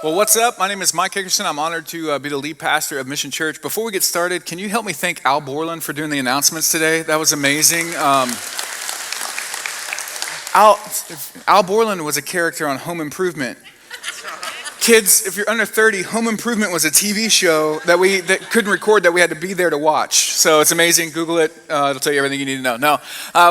Well, what's up? My name is Mike Hickerson. I'm honored to be the lead pastor of Mission Church. Before we get started, can you help me thank Al Borland for doing the announcements today? That was amazing. Al Borland was a character on Home Improvement. Kids, if you're under 30, Home Improvement was a TV show that couldn't record, that we had to be there to watch. So it's amazing. Google it. It'll tell you everything you need to know. No,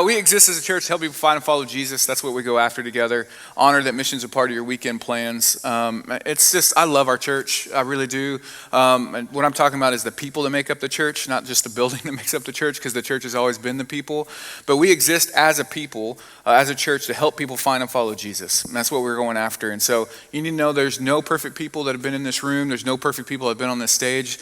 we exist as a church to help people find and follow Jesus. That's what we go after together. Honor that mission's a part of your weekend plans. It's just, I love our church. I really do. And what I'm talking about is the people that make up the church, not just the building that makes up the church, because the church has always been the people. But we exist as a people, as a church, to help people find and follow Jesus. And that's what we're going after. And so you need to know there's no perfect people that have been in this room. There's no perfect people that have been on this stage.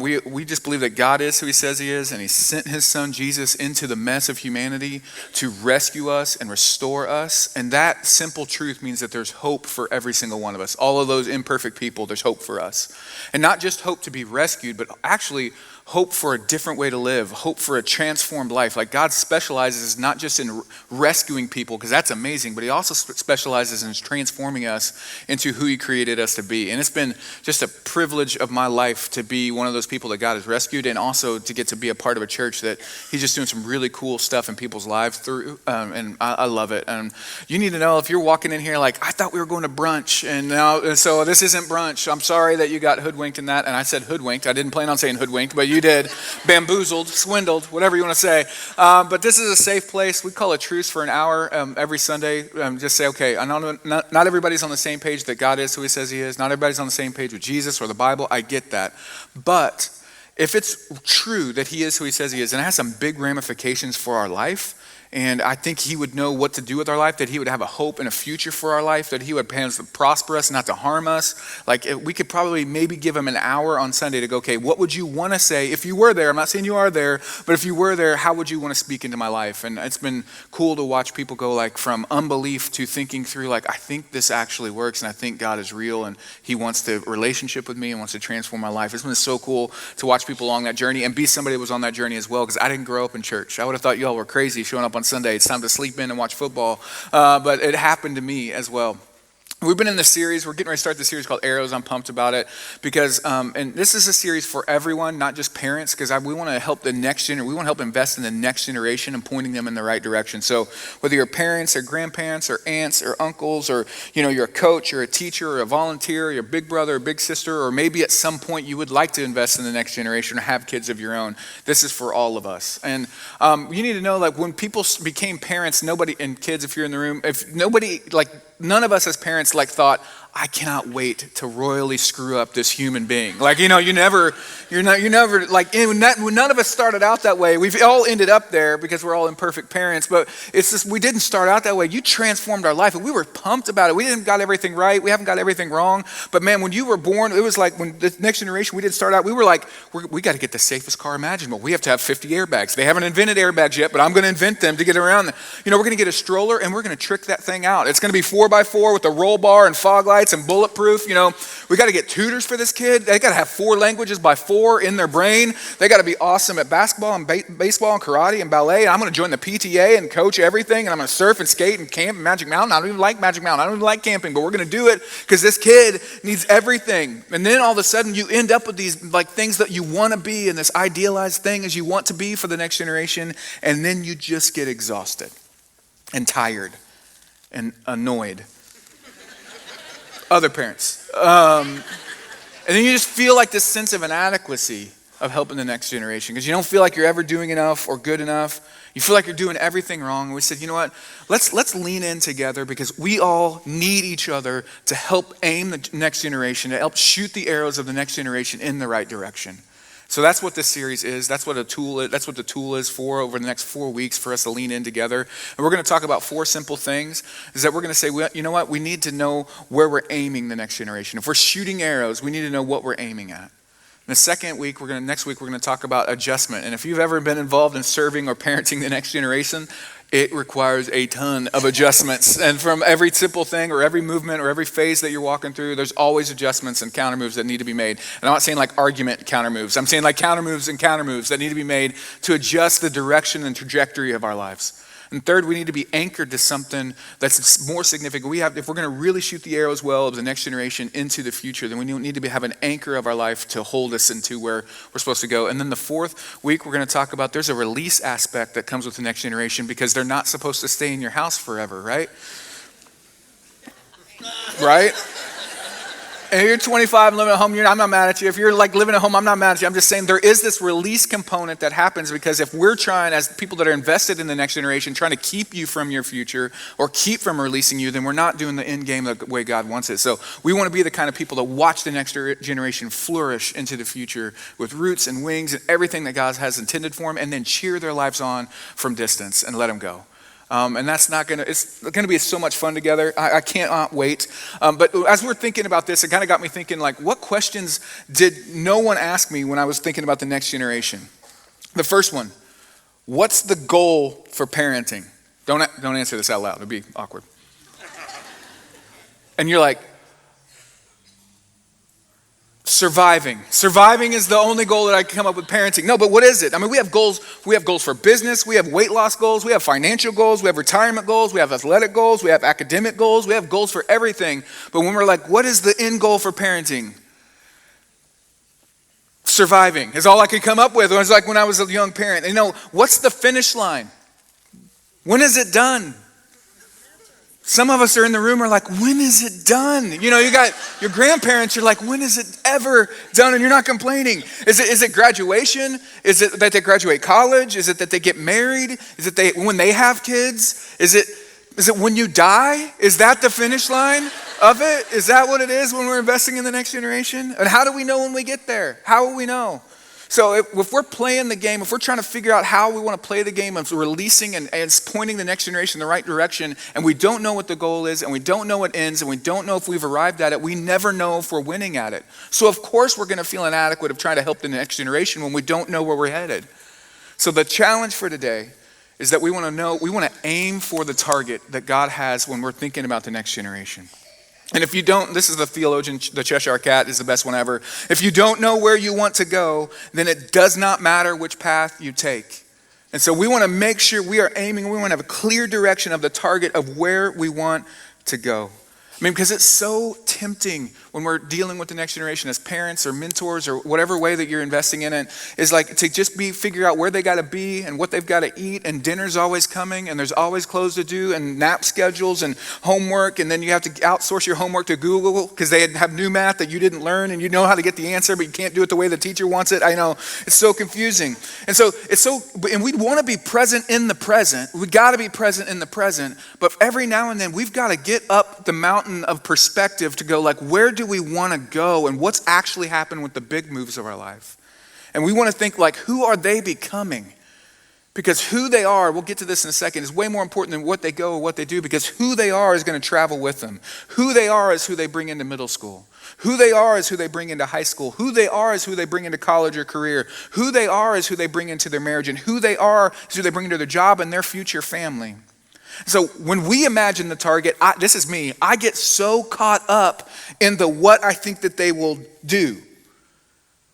We just believe that God is who he says he is, and he sent his son Jesus into the mess of humanity to rescue us and restore us. And that simple truth means that there's hope for every single one of us. All of those imperfect people, there's hope for us. And not just hope to be rescued, but actually hope for a different way to live, hope for a transformed life. Like, God specializes not just in rescuing people, because that's amazing, but he also specializes in transforming us into who he created us to be. And it's been just a privilege of my life to be one of those people that God has rescued, and also to get to be a part of a church that he's just doing some really cool stuff in people's lives through, and I love it. And you need to know, if you're walking in here like, I thought we were going to brunch, and so this isn't brunch. I'm sorry that you got hoodwinked in that. And I said hoodwinked. I didn't plan on saying hoodwinked, but you did. Bamboozled, swindled, whatever you want to say. But this is a safe place. We call a truce for an hour every Sunday. Just say, okay, I know not everybody's on the same page that God is who he says he is. Not everybody's on the same page with Jesus or the Bible. I get that. But if it's true that he is who he says he is, and it has some big ramifications for our life, and I think he would know what to do with our life, that he would have a hope and a future for our life, that he would plan to prosper us, not to harm us. Like, we could probably maybe give him an hour on Sunday to go, okay, what would you want to say if you were there? I'm not saying you are there, but if you were there, how would you want to speak into my life? And it's been cool to watch people go like from unbelief to thinking through, like, I think this actually works, and I think God is real, and he wants to relationship with me and wants to transform my life. It's been so cool to watch people along that journey and be somebody that was on that journey as well, because I didn't grow up in church. I would have thought y'all were crazy showing up on Sunday. It's time to sleep in and watch football. But it happened to me as well. We've been in this series. We're getting ready to start this series called Arrows. I'm pumped about it because, and this is a series for everyone, not just parents, because we want to help the next generation. We want to help invest in the next generation and pointing them in the right direction. So whether you're parents or grandparents or aunts or uncles, or you're a coach, you're a teacher or a volunteer, you're a big brother or big sister, or maybe at some point you would like to invest in the next generation or have kids of your own. This is for all of us. And you need to know, like, when people became parents, nobody, and kids, if you're in the room, if nobody, like, none of us as parents thought, I cannot wait to royally screw up this human being. Like, you never like, when none of us started out that way. We've all ended up there because we're all imperfect parents, but it's just, we didn't start out that way. You transformed our life, and we were pumped about it. We didn't got everything right. We haven't got everything wrong. But man, when you were born, it was like, when the next generation, we didn't start out, we were like, we got to get the safest car imaginable. We have to have 50 airbags. They haven't invented airbags yet, but I'm going to invent them to get around them. We're going to get a stroller, and we're going to trick that thing out. It's going to be 4x4 with a roll bar and fog lights and bulletproof. We got to get tutors for this kid. They got to have 4 languages by 4 in their brain. They got to be awesome at basketball and baseball and karate and ballet. And I'm going to join the PTA and coach everything. And I'm going to surf and skate and camp in Magic Mountain. I don't even like Magic Mountain. I don't even like camping, but we're going to do it because this kid needs everything. And then all of a sudden you end up with these like things that you want to be, and this idealized thing as you want to be for the next generation. And then you just get exhausted and tired and annoyed. Other parents. And then you just feel like this sense of inadequacy of helping the next generation, because you don't feel like you're ever doing enough or good enough. You feel like you're doing everything wrong. And we said, you know what? Let's lean in together, because we all need each other to help aim the next generation, to help shoot the arrows of the next generation in the right direction. So that's what this series is. That's what the tool is for over the next 4 weeks, for us to lean in together. And we're going to talk about 4 simple things. Is that we're going to say, you know what? We need to know where we're aiming the next generation. If we're shooting arrows, we need to know what we're aiming at. The next week we're going to talk about adjustment. And if you've ever been involved in serving or parenting the next generation, it requires a ton of adjustments. And from every simple thing or every movement or every phase that you're walking through, there's always adjustments and counter moves that need to be made. And I'm not saying like argument counter moves. I'm saying like counter moves and counter moves that need to be made to adjust the direction and trajectory of our lives. And third, we need to be anchored to something that's more significant. If we're going to really shoot the arrows well of the next generation into the future, then we need to have an anchor of our life to hold us into where we're supposed to go. And then the fourth week, we're going to talk about there's a release aspect that comes with the next generation because they're not supposed to stay in your house forever, right? Right? And if you're 25 and living at home, I'm not mad at you. If you're like living at home, I'm not mad at you. I'm just saying there is this release component that happens because if we're trying, as people that are invested in the next generation, trying to keep you from your future or keep from releasing you, then we're not doing the end game the way God wants it. So we want to be the kind of people that watch the next generation flourish into the future with roots and wings and everything that God has intended for them, and then cheer their lives on from distance and let them go. And it's going to be so much fun together. I can't wait. But as we're thinking about this, it kind of got me thinking, like, what questions did no one ask me when I was thinking about the next generation? The first one, what's the goal for parenting? Don't answer this out loud. It'll be awkward. And you're like, surviving. Surviving is the only goal that I can come up with parenting. No, but what is it? I mean, we have goals. We have goals for business. We have weight loss goals. We have financial goals. We have retirement goals. We have athletic goals. We have academic goals. We have goals for everything. But when we're like, what is the end goal for parenting? Surviving is all I could come up with. It was like when I was a young parent. What's the finish line? When is it done? Some of us are in the room are like, when is it done? You got your grandparents, you're like, when is it ever done? And you're not complaining. Is it graduation? Is it that they graduate college? Is it that they get married? Is it when they have kids? Is it when you die? Is that the finish line of it? Is that what it is when we're investing in the next generation? And how do we know when we get there? How will we know? So if we're playing the game, if we're trying to figure out how we want to play the game of releasing and pointing the next generation in the right direction, and we don't know what the goal is, and we don't know what ends, and we don't know if we've arrived at it, we never know if we're winning at it. So of course we're going to feel inadequate of trying to help the next generation when we don't know where we're headed. So the challenge for today is that we want to aim for the target that God has when we're thinking about the next generation. And if you don't, this is the theologian, the Cheshire Cat is the best one ever. If you don't know where you want to go, then it does not matter which path you take. And so we want to make sure we are aiming, we want to have a clear direction of the target of where we want to go. I mean, because it's so tempting when we're dealing with the next generation as parents or mentors or whatever way that you're investing in it, is like to just figure out where they got to be and what they've got to eat, and dinner's always coming and there's always clothes to do and nap schedules and homework, and then you have to outsource your homework to Google because they have new math that you didn't learn and you know how to get the answer but you can't do it the way the teacher wants it. I know, it's so confusing. And we want to be present in the present. We got to be present in the present, but every now and then we've got to get up the mountain of perspective to go, like, where do we want to go and what's actually happened with the big moves of our life? And we want to think, like, who are they becoming? Because who they are, we'll get to this in a second, is way more important than what they go or what they do, because who they are is going to travel with them. Who they are is who they bring into middle school. Who they are is who they bring into high school. Who they are is who they bring into college or career. Who they are is who they bring into their marriage. And who they are is who they bring into their job and their future family. So when we imagine the target, this is me, I get so caught up in what I think that they will do.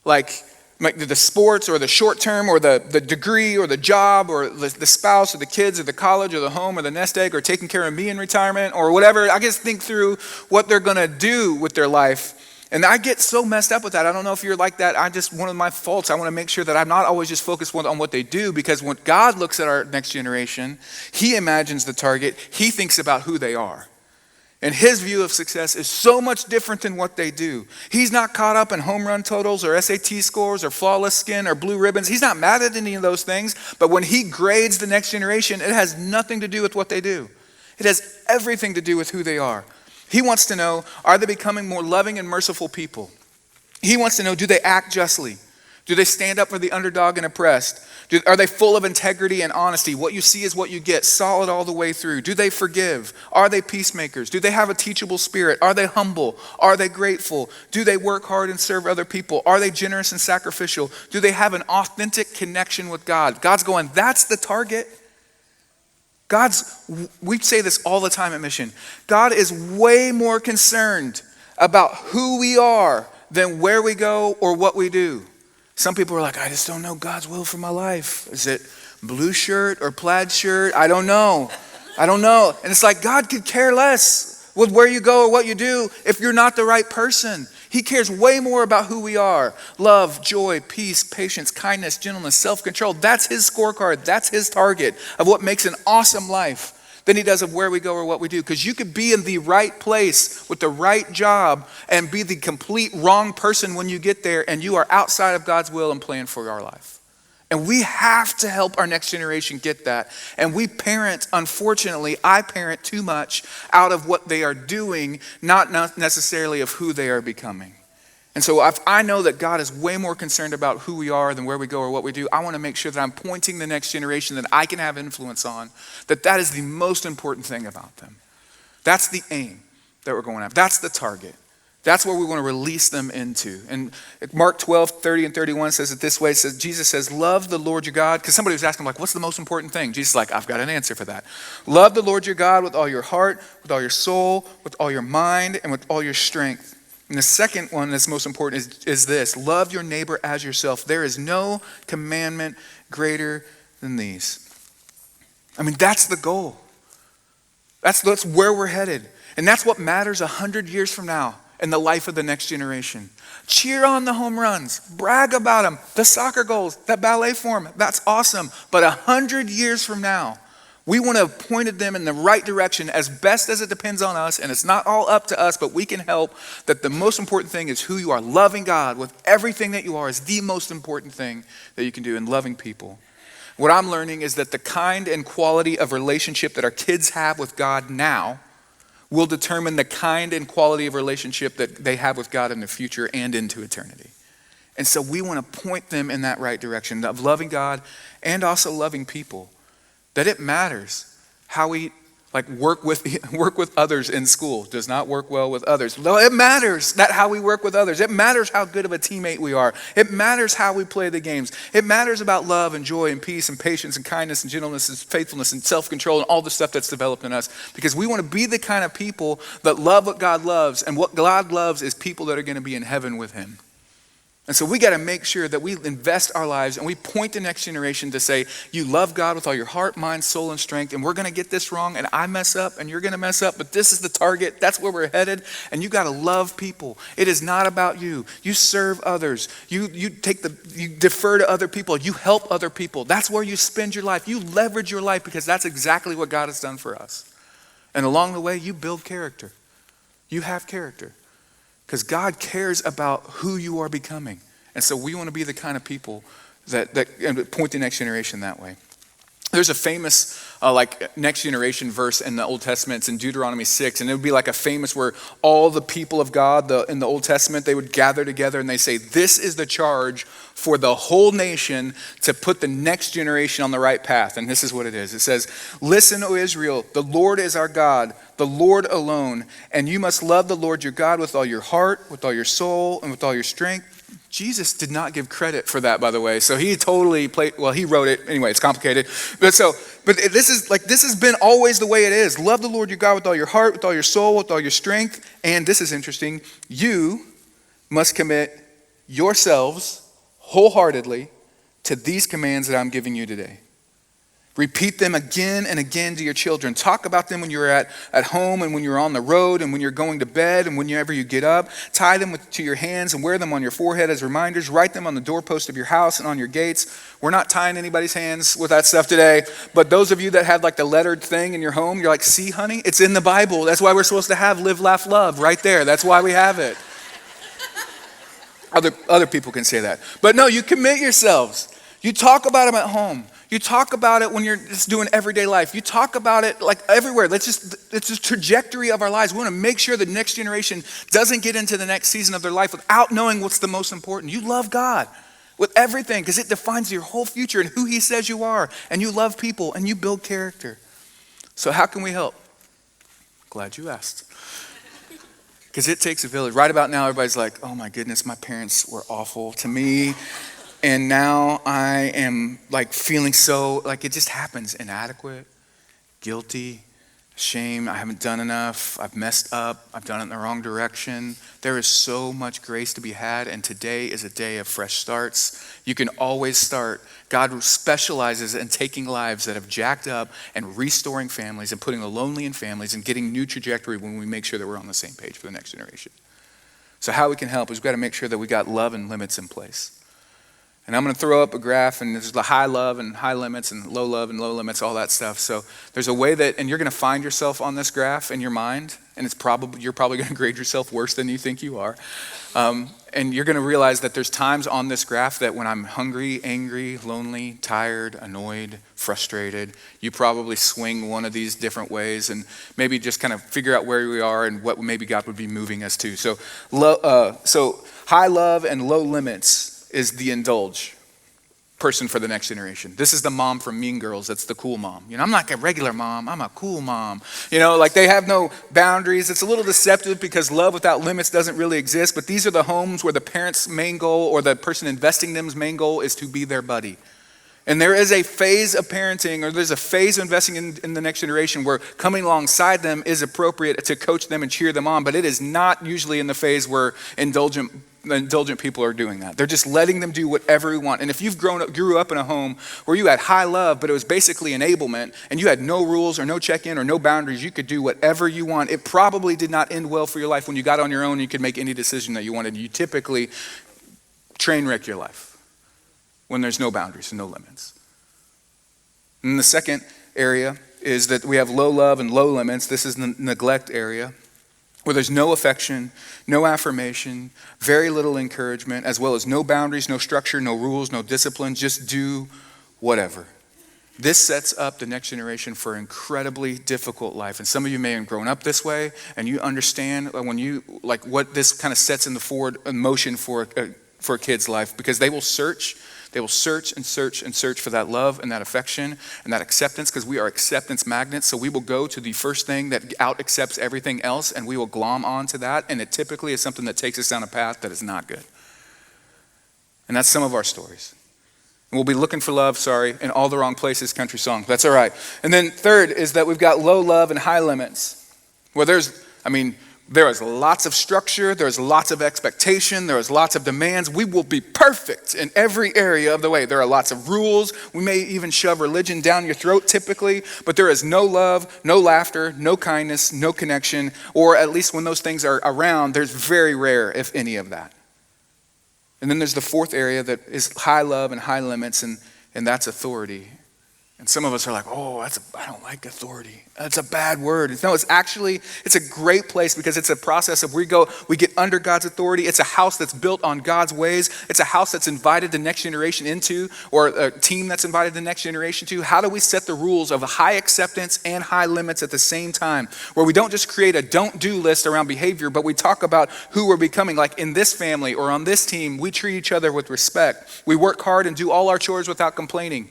Like the sports or the short term or the degree or the job or the spouse or the kids or the college or the home or the nest egg or taking care of me in retirement or whatever. I just think through what they're going to do with their life. And I get so messed up with that. I don't know if you're like that. One of my faults, I want to make sure that I'm not always just focused on what they do, because when God looks at our next generation, he imagines the target. He thinks about who they are. And his view of success is so much different than what they do. He's not caught up in home run totals or SAT scores or flawless skin or blue ribbons. He's not mad at any of those things. But when he grades the next generation, it has nothing to do with what they do. It has everything to do with who they are. He wants to know, are they becoming more loving and merciful people? He wants to know, do they act justly? Do they stand up for the underdog and oppressed? Are they full of integrity and honesty? What you see is what you get, solid all the way through. Do they forgive? Are they peacemakers? Do they have a teachable spirit? Are they humble? Are they grateful? Do they work hard and serve other people? Are they generous and sacrificial? Do they have an authentic connection with God? God's going, that's the target. We say this all the time at Mission. God is way more concerned about who we are than where we go or what we do. Some people are like, I just don't know God's will for my life. Is it blue shirt or plaid shirt. I don't know. And it's like God could care less with where you go or what you do if you're not the right person. He cares way more about who we are. Love, joy, peace, patience, kindness, gentleness, self-control. That's his scorecard. That's his target of what makes an awesome life than he does of where we go or what we do. Because you could be in the right place with the right job and be the complete wrong person when you get there, and you are outside of God's will and plan for our life. And we have to help our next generation get that. And we parent, unfortunately, I parent too much out of what they are doing, not necessarily of who they are becoming. And so if I know that God is way more concerned about who we are than where we go or what we do, I want to make sure that I'm pointing the next generation that I can have influence on, that is the most important thing about them. That's the aim that we're going after. That's the target. That's where we want to release them into. And Mark 12, 30 and 31 says it this way. It says, Jesus says, love the Lord your God. Because somebody was asking, like, what's the most important thing? Jesus is like, I've got an answer for that. Love the Lord your God with all your heart, with all your soul, with all your mind, and with all your strength. And the second one that's most important is this. Love your neighbor as yourself. There is no commandment greater than these. I mean, that's the goal. That's where we're headed. And that's what matters 100 years from now in the life of the next generation. Cheer on the home runs. Brag about them. The soccer goals, that ballet form, that's awesome. But 100 years from now, we want to have pointed them in the right direction as best as it depends on us. And it's not all up to us, but we can help. That the most important thing is who you are. Loving God with everything that you are is the most important thing that you can do in loving people. What I'm learning is that the kind and quality of relationship that our kids have with God now will determine the kind and quality of relationship that they have with God in the future and into eternity. And so we want to point them in that right direction of loving God and also loving people. That it matters how we work with others in school. Does not work well with others. No, it matters that how we work with others. It matters how good of a teammate we are. It matters how we play the games. It matters about love and joy and peace and patience and kindness and gentleness and faithfulness and self-control and all the stuff that's developed in us. Because we want to be the kind of people that love what God loves. And what God loves is people that are going to be in heaven with him. And so we got to make sure that we invest our lives and we point the next generation to say, you love God with all your heart, mind, soul, and strength, and we're going to get this wrong, and I mess up, and you're going to mess up, but this is the target. That's where we're headed, and you got to love people. It is not about you. You serve others. You defer to other people. You help other people. That's where you spend your life. You leverage your life because that's exactly what God has done for us. And along the way, you build character. You have character. Because God cares about who you are becoming. And so we want to be the kind of people that point the next generation that way. There's a famous next generation verse in the Old Testament. It's in Deuteronomy 6. And it would be like a famous where all the people of God in the Old Testament, they would gather together and they say, this is the charge for the whole nation to put the next generation on the right path. And this is what it is. It says, listen, O Israel, the Lord is our God, the Lord alone. And you must love the Lord your God with all your heart, with all your soul, and with all your strength. Jesus did not give credit for that, by the way. So he totally he wrote it. Anyway, it's complicated. But this has been always the way it is. Love the Lord your God with all your heart, with all your soul, with all your strength. And this is interesting. You must commit yourselves wholeheartedly to these commands that I'm giving you today. Repeat them again and again to your children. Talk about them when you're at home and when you're on the road and when you're going to bed and whenever you get up. Tie them to your hands and wear them on your forehead as reminders. Write them on the doorpost of your house and on your gates. We're not tying anybody's hands with that stuff today. But those of you that have the lettered thing in your home, you're like, see, honey, it's in the Bible. That's why we're supposed to have live, laugh, love right there. That's why we have it. Other people can say that. But no, you commit yourselves. You talk about them at home. You talk about it when you're just doing everyday life. You talk about it everywhere. It's the trajectory of our lives. We want to make sure the next generation doesn't get into the next season of their life without knowing what's the most important. You love God with everything because it defines your whole future and who he says you are. And you love people and you build character. So how can we help? Glad you asked. Because it takes a village. Right about now, everybody's like, oh my goodness, my parents were awful to me. And now I am feeling so, it just happens, inadequate, guilty, shame, I haven't done enough, I've messed up, I've done it in the wrong direction. There is so much grace to be had, and today is a day of fresh starts. You can always start. God specializes in taking lives that have jacked up and restoring families and putting the lonely in families and getting new trajectory when we make sure that we're on the same page for the next generation. So how we can help is we've got to make sure that we got love and limits in place. And I'm going to throw up a graph, and there's the high love and high limits and low love and low limits, all that stuff. So there's a way that, and you're going to find yourself on this graph in your mind, and you're probably going to grade yourself worse than you think you are. And you're going to realize that there's times on this graph that when I'm hungry, angry, lonely, tired, annoyed, frustrated, you probably swing one of these different ways, and maybe just kind of figure out where we are and what maybe God would be moving us to. So high love and low limits is the indulge person for the next generation. This is the mom from Mean Girls. That's the cool mom. I'm not a regular mom. I'm a cool mom. Like they have no boundaries. It's a little deceptive because love without limits doesn't really exist. But these are the homes where the parent's main goal or the person investing in them's main goal is to be their buddy. And there is a phase of parenting, or there's a phase of investing in the next generation where coming alongside them is appropriate to coach them and cheer them on, but it is not usually in the phase where indulgent people are doing that. They're just letting them do whatever we want. And if you've grew up in a home where you had high love, but it was basically enablement, and you had no rules or no check-in or no boundaries, you could do whatever you want, it probably did not end well for your life when you got on your own and you could make any decision that you wanted. You typically train wreck your life when there's no boundaries and no limits. And the second area is that we have low love and low limits. This is the neglect area, where there's no affection, no affirmation, very little encouragement, as well as no boundaries, no structure, no rules, no discipline, just do whatever. This sets up the next generation for an incredibly difficult life. And some of you may have grown up this way, and you understand what this kind of sets in motion for a kid's life, because they will search and search and search for that love and that affection and that acceptance, because we are acceptance magnets. So we will go to the first thing that out-accepts everything else, and we will glom onto that, and it typically is something that takes us down a path that is not good. And that's some of our stories. And we'll be looking for love, in all the wrong places, country song. That's all right. And then third is that we've got low love and high limits. Well, there is lots of structure, there's lots of expectation, there's lots of demands. We will be perfect in every area of the way. There are lots of rules. We may even shove religion down your throat typically, but there is no love, no laughter, no kindness, no connection, or at least when those things are around, there's very rare, if any, of that. And then there's the fourth area that is high love and high limits, and that's authority. And some of us are like, I don't like authority. That's a bad word. No, it's a great place, because it's a process of we get under God's authority. It's a house that's built on God's ways. It's a house that's invited the next generation into, or a team that's invited the next generation to. How do we set the rules of high acceptance and high limits at the same time, where we don't just create a don't-do list around behavior, but we talk about who we're becoming. Like in this family or on this team, we treat each other with respect. We work hard and do all our chores without complaining.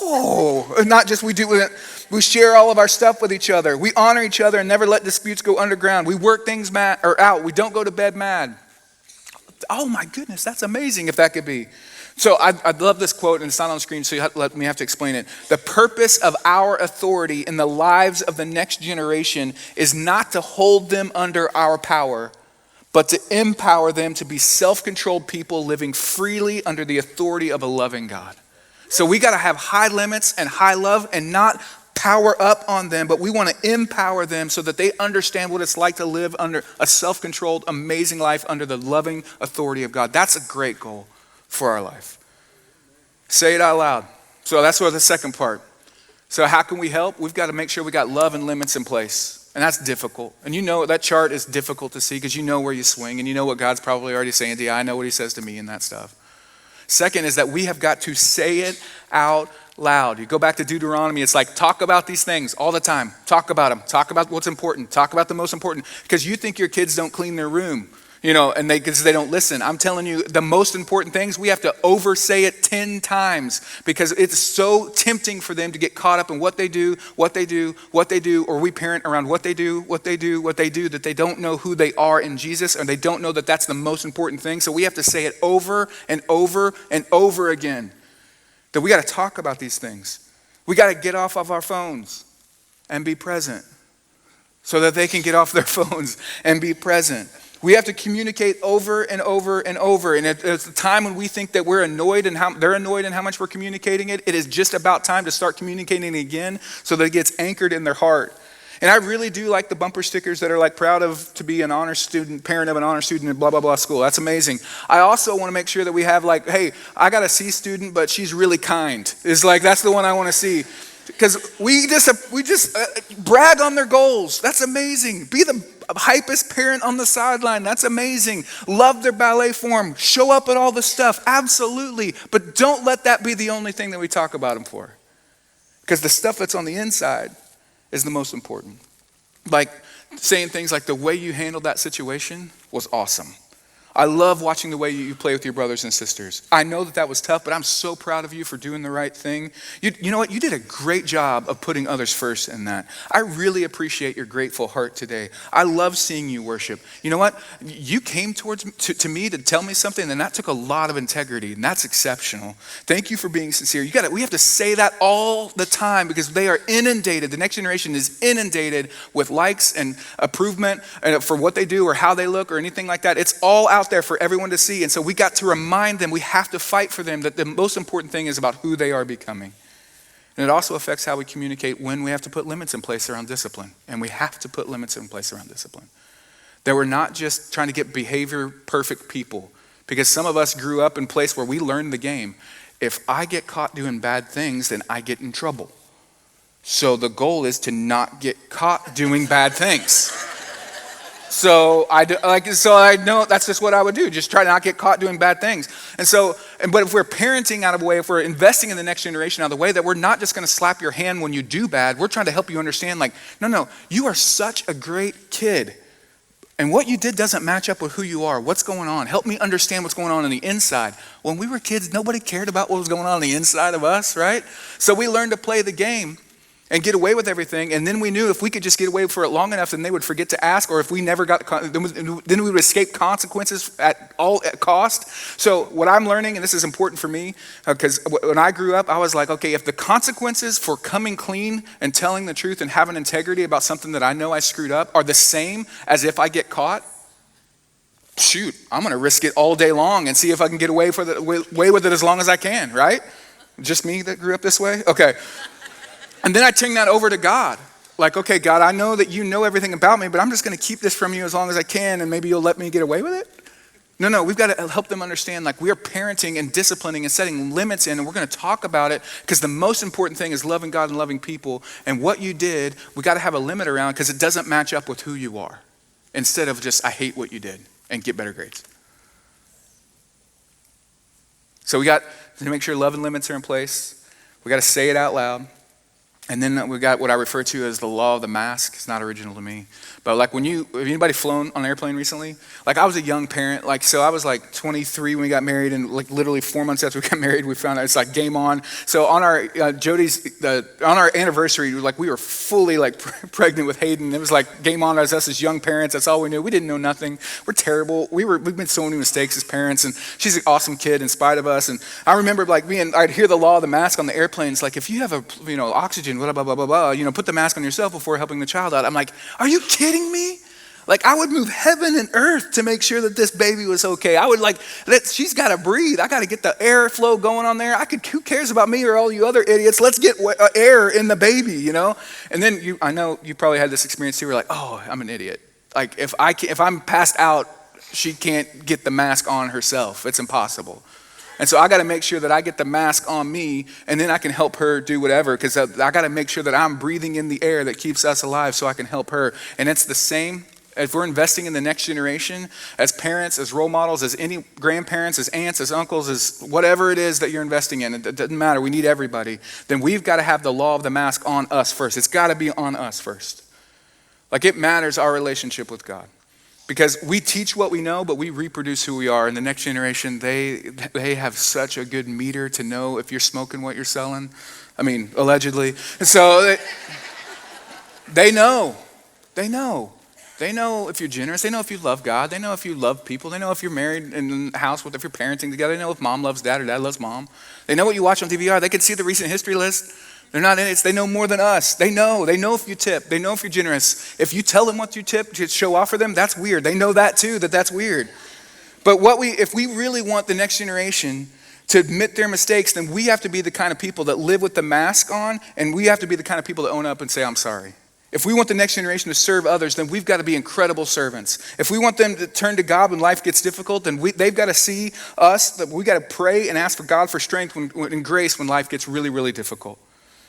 Not just we share all of our stuff with each other. We honor each other and never let disputes go underground. We work things out. We don't go to bed mad. Oh my goodness, that's amazing if that could be. So I love this quote, and it's not on screen, so you have to explain it. The purpose of our authority in the lives of the next generation is not to hold them under our power, but to empower them to be self-controlled people living freely under the authority of a loving God. So we got to have high limits and high love and not power up on them, but we want to empower them so that they understand what it's like to live under a self-controlled, amazing life under the loving authority of God. That's a great goal for our life. Say it out loud. So that's the second part. So how can we help? We've got to make sure we got love and limits in place. And that's difficult. And that chart is difficult to see because you know where you swing and you know what God's probably already saying to you. I know what he says to me and that stuff. Second is that we have got to say it out loud. You go back to Deuteronomy, it's like talk about these things all the time. Talk about them. Talk about what's important. Talk about the most important. Because you think your kids don't clean their room, and because they don't listen. I'm telling you, the most important things, we have to oversay it 10 times because it's so tempting for them to get caught up in what they do, or we parent around what they do, that they don't know who they are in Jesus, and they don't know that that's the most important thing. So we have to say it over and over and over again, that we got to talk about these things. We got to get off of our phones. and be present so that they can get off their phones and be present. We have to communicate over and over and over. And at the time when we think that we're annoyed and they're annoyed and how much we're communicating it, it is just about time to start communicating again so that it gets anchored in their heart. And I really do like the bumper stickers that are like proud of to be an honor student, parent of an honor student in blah, blah, bblah school. That's amazing. I also want to make sure that we have like, hey, I got a C student, but she's really kind. It's like, that's the one I want to see. Because we just brag on their goals. That's amazing. Be the hypest parent on the sideline. That's amazing. Love their ballet form. Show up at all the stuff. Absolutely. But don't let that be the only thing that we talk about them for. Because the stuff that's on the inside is the most important. Like saying things like the way you handled that situation was awesome. I love watching the way you play with your brothers and sisters. I know that was tough, but I'm so proud of you for doing the right thing. You know what? You did a great job of putting others first in that. I really appreciate your grateful heart today. I love seeing you worship. You know what? You came to me to tell me something, and that took a lot of integrity, and that's exceptional. Thank you for being sincere. We have to say that all the time because they are inundated. The next generation is inundated with likes and approval for what they do or how they look or anything like that. It's all out there for everyone to see. And so we got to remind them, we have to fight for them, that the most important thing is about who they are becoming. And it also affects how we communicate when we have to put limits in place around discipline. And we have to put limits in place around discipline. That we're not just trying to get behavior perfect people. Because some of us grew up in a place where we learned the game. If I get caught doing bad things, then I get in trouble. So the goal is to not get caught doing bad things. So I know that's just what I would do. Just try to not get caught doing bad things. But if we're parenting out of a way, if we're investing in the next generation out of the way, that we're not just going to slap your hand when you do bad. We're trying to help you understand, like, no, you are such a great kid. And what you did doesn't match up with who you are. What's going on? Help me understand what's going on the inside. When we were kids, nobody cared about what was going on the inside of us, right? So we learned to play the game and get away with everything. And then we knew if we could just get away for it long enough, then they would forget to ask, or if we never got, then we would escape consequences at cost. So what I'm learning, and this is important for me, because when I grew up, I was like, okay, if the consequences for coming clean and telling the truth and having integrity about something that I know I screwed up are the same as if I get caught, shoot, I'm going to risk it all day long and see if I can get away with it as long as I can, right? Just me that grew up this way? Okay. And then I turn that over to God. Like, okay, God, I know that you know everything about me, but I'm just going to keep this from you as long as I can, and maybe you'll let me get away with it? No, we've got to help them understand, like, we are parenting and disciplining and setting limits in, and we're going to talk about it because the most important thing is loving God and loving people. And what you did, we got to have a limit around because it doesn't match up with who you are. Instead of just, I hate what you did, and get better grades. So we got to make sure love and limits are in place. We got to say it out loud. And then we got what I refer to as the law of the mask. It's not original to me. But like have anybody flown on an airplane recently? Like I was a young parent. Like, so I was like 23 when we got married, and like literally 4 months after we got married, we found out it's like game on. So on our, on our anniversary, like we were fully like pregnant with Hayden. It was like game on as us as young parents. That's all we knew. We didn't know nothing. We're terrible. We've made so many mistakes as parents, and she's an awesome kid in spite of us. And I remember like I'd hear the law of the mask on the airplanes. Like if you have oxygen, blah, blah, blah, blah, blah, put the mask on yourself before helping the child out. I'm like, are you kidding me? Like I would move heaven and earth to make sure that this baby was okay. I would she's got to breathe. I got to get the airflow going on there. Who cares about me or all you other idiots? Let's get air in the baby, And then I know you probably had this experience too. We're like, oh, I'm an idiot. Like if I'm passed out, she can't get the mask on herself. It's impossible. And so I got to make sure that I get the mask on me, and then I can help her do whatever, because I got to make sure that I'm breathing in the air that keeps us alive so I can help her. And it's the same if we're investing in the next generation as parents, as role models, as any grandparents, as aunts, as uncles, as whatever it is that you're investing in. It doesn't matter. We need everybody. Then we've got to have the law of the mask on us first. It's got to be on us first. Like it matters our relationship with God. Because we teach what we know, but we reproduce who we are. And the next generation, they have such a good meter to know if you're smoking what you're selling. I mean, allegedly. And so they know. They know if you're generous. They know if you love God. They know if you love people. They know if you're married in the house, if you're parenting together. They know if mom loves dad or dad loves mom. They know what you watch on DVR. They can see the recent history list. They're not in it. They know more than us. They know if you tip. They know if you're generous. If you tell them what you tip to show off for them, that's weird. They know that too, that's weird. But if we really want the next generation to admit their mistakes, then we have to be the kind of people that live with the mask on, and we have to be the kind of people that own up and say, I'm sorry. If we want the next generation to serve others, then we've got to be incredible servants. If we want them to turn to God when life gets difficult, then they've got to see us, that we got to pray and ask for God for strength and grace when life gets really, really difficult.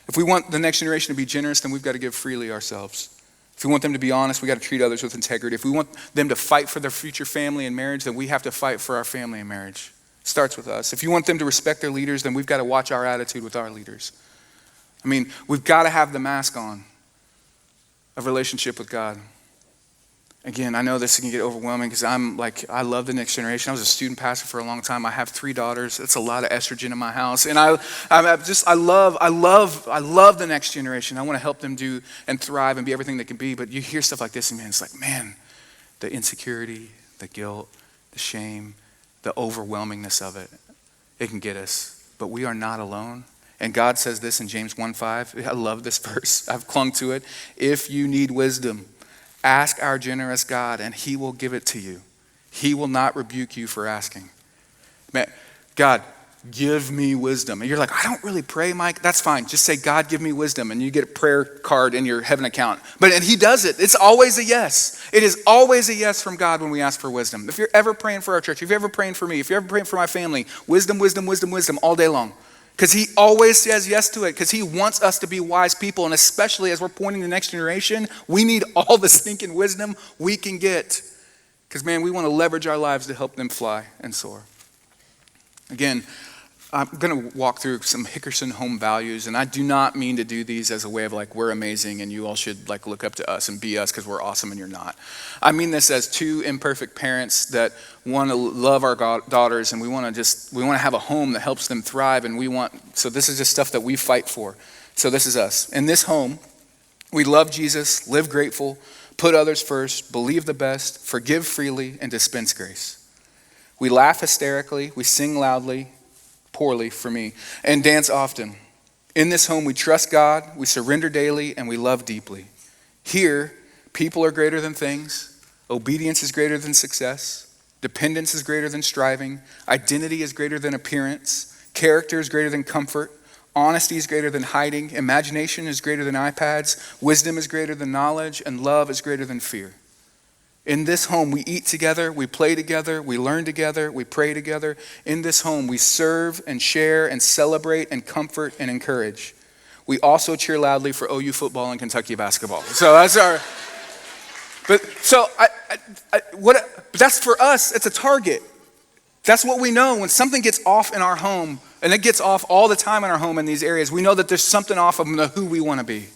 If we want the next generation to be generous, then we've got to give freely ourselves. If we want them to be honest, we got to treat others with integrity. If we want them to fight for their future family and marriage, then we have to fight for our family and marriage. It starts with us. If you want them to respect their leaders, then we've got to watch our attitude with our leaders. I mean, we've got to have the mask on of relationship with God. Again, I know this can get overwhelming because I love the next generation. I was a student pastor for a long time. I have 3 daughters. It's a lot of estrogen in my house. And I love the next generation. I want to help them do and thrive and be everything they can be. But you hear stuff like this and it's like, man, the insecurity, the guilt, the shame, the overwhelmingness of it, it can get us. But we are not alone. And God says this in James 1:5. I love this verse. I've clung to it. If you need wisdom, ask our generous God and he will give it to you. He will not rebuke you for asking. Man, God, give me wisdom. And you're like, I don't really pray, Mike. That's fine. Just say, God, give me wisdom. And you get a prayer card in your heaven account. And he does it. It's always a yes. It is always a yes from God when we ask for wisdom. If you're ever praying for our church, if you're ever praying for me, if you're ever praying for my family, wisdom, wisdom, wisdom, wisdom all day long. Because he always says yes to it, because he wants us to be wise people. And especially as we're pointing to the next generation, we need all the stinking wisdom we can get. Because, man, we want to leverage our lives to help them fly and soar. Again, I'm going to walk through some Hickerson home values, and I do not mean to do these as a way of like, we're amazing and you all should like look up to us and be us because we're awesome and you're not. I mean this as 2 imperfect parents that want to love our daughters, and we want to have a home that helps them thrive, and so this is just stuff that we fight for. So this is us. In this home, we love Jesus, live grateful, put others first, believe the best, forgive freely, and dispense grace. We laugh hysterically, we sing loudly, poorly for me, and dance often. In this home, we trust God, we surrender daily, and we love deeply. Here, people are greater than things, obedience is greater than success, dependence is greater than striving, identity is greater than appearance, character is greater than comfort, honesty is greater than hiding, imagination is greater than iPads, wisdom is greater than knowledge, and love is greater than fear. In this home, we eat together, we play together, we learn together, we pray together. In this home, we serve and share and celebrate and comfort and encourage. We also cheer loudly for OU football and Kentucky basketball. So that's but that's for us, it's a target. That's what we know. When something gets off in our home, and it gets off all the time in our home in these areas, we know that there's something off of who we want to be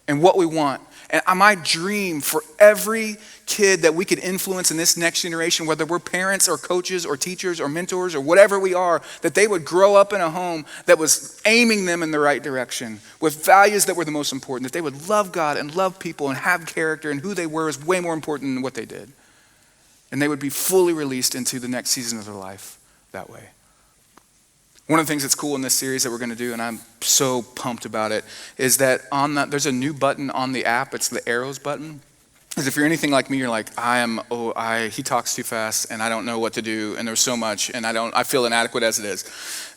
and what we want. And my dream for every kid that we could influence in this next generation, whether we're parents or coaches or teachers or mentors or whatever we are, that they would grow up in a home that was aiming them in the right direction with values that were the most important, that they would love God and love people and have character, and who they were is way more important than what they did. And they would be fully released into the next season of their life that way. One of the things that's cool in this series that we're going to do, and I'm so pumped about it, is that there's a new button on the app. It's the arrows button. Because if you're anything like me, you're like, he talks too fast, and I don't know what to do, and there's so much, and I feel inadequate as it is.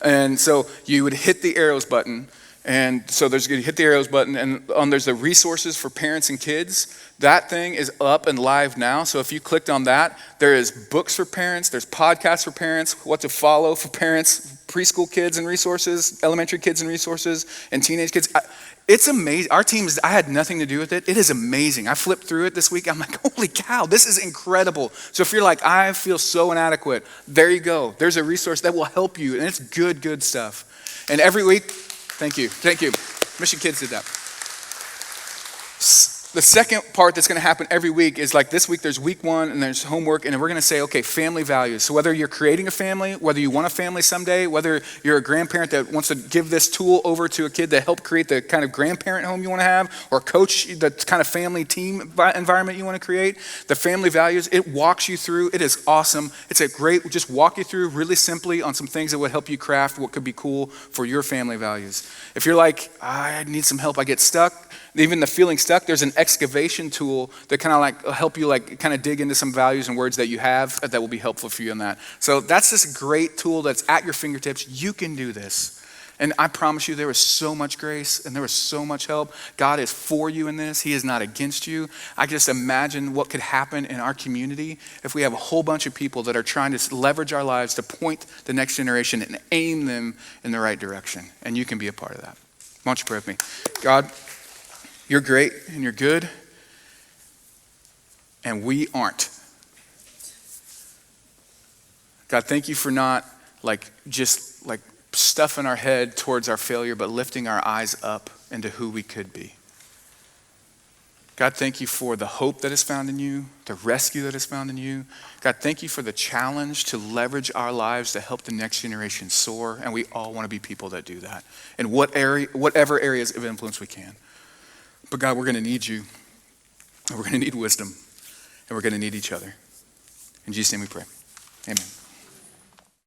And so you would hit the arrows button, and so you hit the arrows button, and there's the resources for parents and kids. That thing is up and live now. So if you clicked on that, there is books for parents, there's podcasts for parents, what to follow for parents, preschool kids and resources, elementary kids and resources, and teenage kids. It's amazing. Our team I had nothing to do with it. It is amazing. I flipped through it this week. I'm like, holy cow, this is incredible. So if you're like, I feel so inadequate, there you go. There's a resource that will help you, and it's good stuff. And every week, thank you. Mission Kids did that. the second part that's going to happen every week is like this week there's week 1 and there's homework, and then we're going to say, okay, family values. So whether you're creating a family, whether you want a family someday, whether you're a grandparent that wants to give this tool over to a kid to help create the kind of grandparent home you want to have, or coach the kind of family team environment you want to create, the family values, it walks you through. It is awesome. It's a great, just walk you through really simply on some things that would help you craft what could be cool for your family values. If you're like, I need some help, I get stuck, even the feeling stuck, there's an excavation tool that kind of like help you like kind of dig into some values and words that you have that will be helpful for you in that. So that's this great tool that's at your fingertips. You can do this. And I promise you there is so much grace and there is so much help. God is for you in this. He is not against you. I can just imagine what could happen in our community if we have a whole bunch of people that are trying to leverage our lives to point the next generation and aim them in the right direction. And you can be a part of that. Why don't you pray with me? God, you're great and you're good, and we aren't. God, thank you for not just stuffing our head towards our failure, but lifting our eyes up into who we could be. God, thank you for the hope that is found in you, the rescue that is found in you. God, thank you for the challenge to leverage our lives to help the next generation soar, and we all want to be people that do that in whatever areas of influence we can. But God, we're going to need you, and we're going to need wisdom, and we're going to need each other. In Jesus' name we pray. Amen.